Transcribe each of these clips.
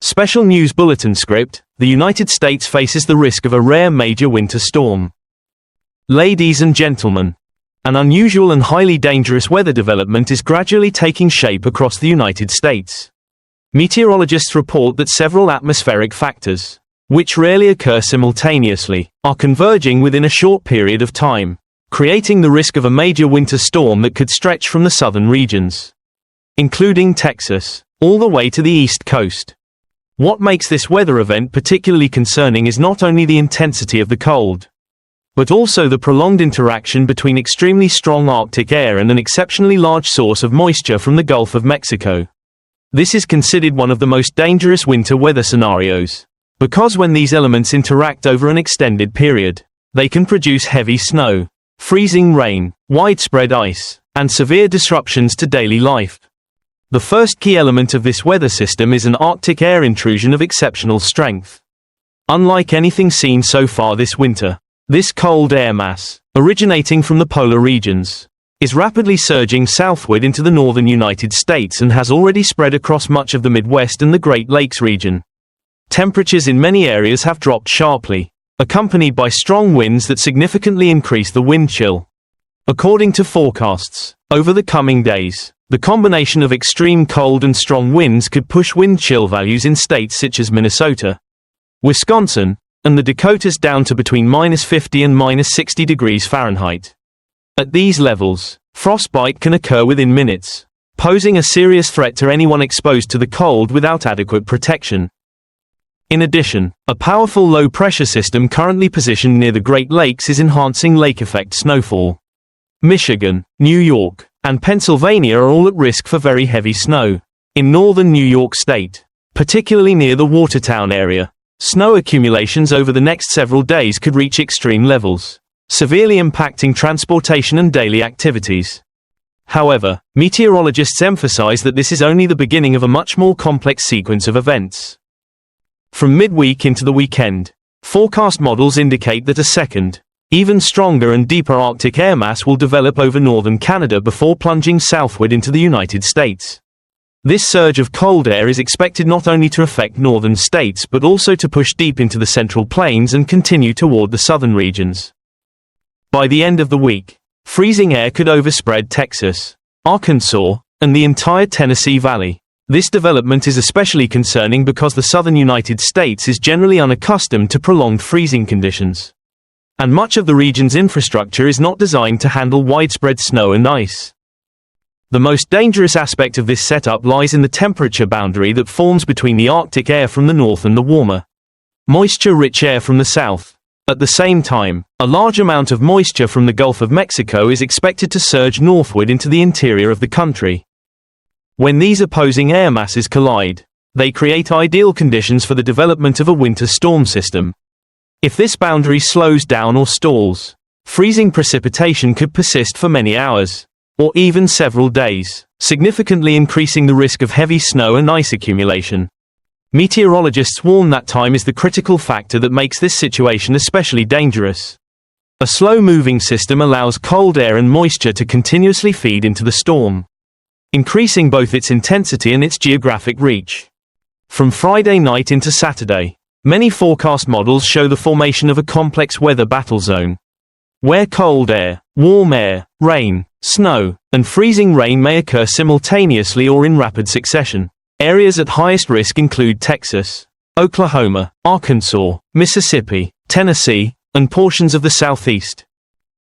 Special News Bulletin script: the United States faces the risk of a rare major winter storm. Ladies and gentlemen, an unusual and highly dangerous weather development is gradually taking shape across the United States. Meteorologists report that several atmospheric factors, which rarely occur simultaneously, are converging within a short period of time, creating the risk of a major winter storm that could stretch from the southern regions, including Texas, all the way to the East Coast. What makes this weather event particularly concerning is not only the intensity of the cold, but also the prolonged interaction between extremely strong Arctic air and an exceptionally large source of moisture from the Gulf of Mexico. This is considered one of the most dangerous winter weather scenarios, because when these elements interact over an extended period, they can produce heavy snow, freezing rain, widespread ice, and severe disruptions to daily life. The first key element of this weather system is an Arctic air intrusion of exceptional strength. Unlike anything seen so far this winter, this cold air mass, originating from the polar regions, is rapidly surging southward into the northern United States and has already spread across much of the Midwest and the Great Lakes region. Temperatures in many areas have dropped sharply, accompanied by strong winds that significantly increase the wind chill. According to forecasts, over the coming days, the combination of extreme cold and strong winds could push wind chill values in states such as Minnesota, Wisconsin, and the Dakotas down to between -50 and -60 degrees Fahrenheit. At these levels, frostbite can occur within minutes, posing a serious threat to anyone exposed to the cold without adequate protection. In addition, a powerful low-pressure system currently positioned near the Great Lakes is enhancing lake-effect snowfall. Michigan, New York, and Pennsylvania are all at risk for very heavy snow. In northern New York State, particularly near the Watertown area, snow accumulations over the next several days could reach extreme levels, severely impacting transportation and daily activities. However, meteorologists emphasize that this is only the beginning of a much more complex sequence of events. From midweek into the weekend, forecast models indicate that a second, even stronger and deeper Arctic air mass will develop over northern Canada before plunging southward into the United States. This surge of cold air is expected not only to affect northern states but also to push deep into the Central Plains and continue toward the southern regions. By the end of the week, freezing air could overspread Texas, Arkansas, and the entire Tennessee Valley. This development is especially concerning because the southern United States is generally unaccustomed to prolonged freezing conditions, and much of the region's infrastructure is not designed to handle widespread snow and ice. The most dangerous aspect of this setup lies in the temperature boundary that forms between the Arctic air from the north and the warmer, moisture-rich air from the south. At the same time, a large amount of moisture from the Gulf of Mexico is expected to surge northward into the interior of the country. When these opposing air masses collide, they create ideal conditions for the development of a winter storm system. If this boundary slows down or stalls, freezing precipitation could persist for many hours, or even several days, significantly increasing the risk of heavy snow and ice accumulation. Meteorologists warn that time is the critical factor that makes this situation especially dangerous. A slow-moving system allows cold air and moisture to continuously feed into the storm, increasing both its intensity and its geographic reach. From Friday night into Saturday, many forecast models show the formation of a complex weather battle zone, where cold air, warm air, rain, snow, and freezing rain may occur simultaneously or in rapid succession. Areas at highest risk include Texas, Oklahoma, Arkansas, Mississippi, Tennessee, and portions of the Southeast.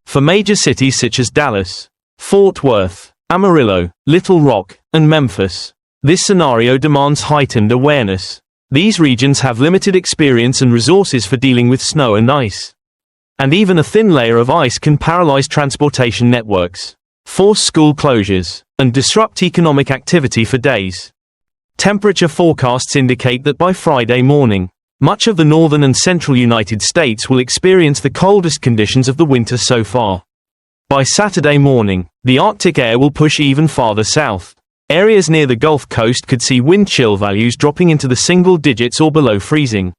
For major cities such as Dallas, Fort Worth, Amarillo, Little Rock, and Memphis, this scenario demands heightened awareness. These regions have limited experience and resources for dealing with snow and ice, and even a thin layer of ice can paralyze transportation networks, force school closures, and disrupt economic activity for days. Temperature forecasts indicate that by Friday morning, much of the northern and central United States will experience the coldest conditions of the winter so far. By Saturday morning, the Arctic air will push even farther south. Areas near the Gulf Coast could see wind chill values dropping into the single digits or below freezing,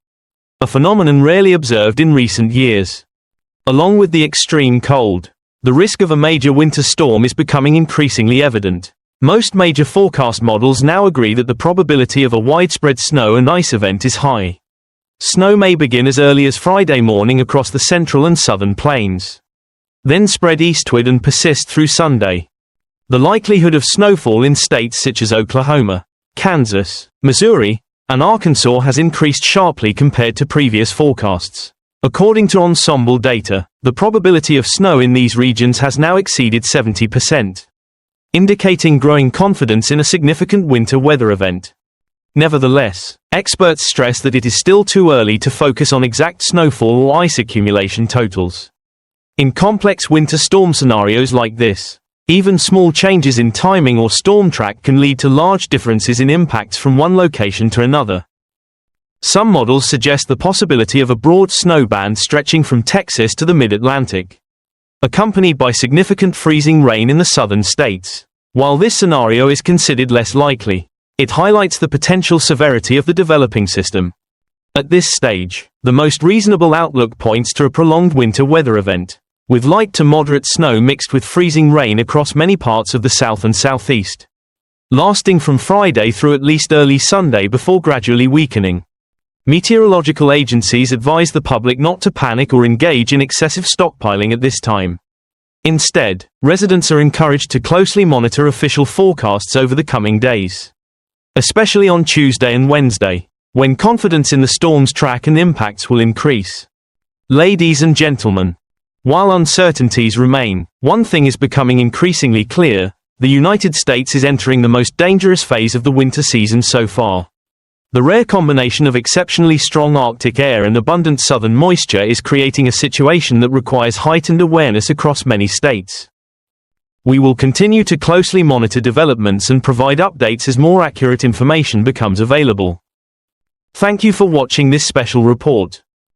a phenomenon rarely observed in recent years. Along with the extreme cold, the risk of a major winter storm is becoming increasingly evident. Most major forecast models now agree that the probability of a widespread snow and ice event is high. Snow may begin as early as Friday morning across the central and southern plains, then spread eastward and persist through Sunday. The likelihood of snowfall in states such as Oklahoma, Kansas, Missouri, and Arkansas has increased sharply compared to previous forecasts. According to ensemble data, the probability of snow in these regions has now exceeded 70%, indicating growing confidence in a significant winter weather event. Nevertheless, experts stress that it is still too early to focus on exact snowfall or ice accumulation totals. In complex winter storm scenarios like this, even small changes in timing or storm track can lead to large differences in impacts from one location to another. Some models suggest the possibility of a broad snow band stretching from Texas to the mid-Atlantic, accompanied by significant freezing rain in the southern states. While this scenario is considered less likely, it highlights the potential severity of the developing system. At this stage, the most reasonable outlook points to a prolonged winter weather event, with light to moderate snow mixed with freezing rain across many parts of the south and southeast, lasting from Friday through at least early Sunday before gradually weakening. Meteorological agencies advise the public not to panic or engage in excessive stockpiling at this time. Instead, residents are encouraged to closely monitor official forecasts over the coming days, especially on Tuesday and Wednesday, when confidence in the storm's track and impacts will increase. Ladies and gentlemen, while uncertainties remain, one thing is becoming increasingly clear: the United States is entering the most dangerous phase of the winter season so far. The rare combination of exceptionally strong Arctic air and abundant southern moisture is creating a situation that requires heightened awareness across many states. We will continue to closely monitor developments and provide updates as more accurate information becomes available. Thank you for watching this special report.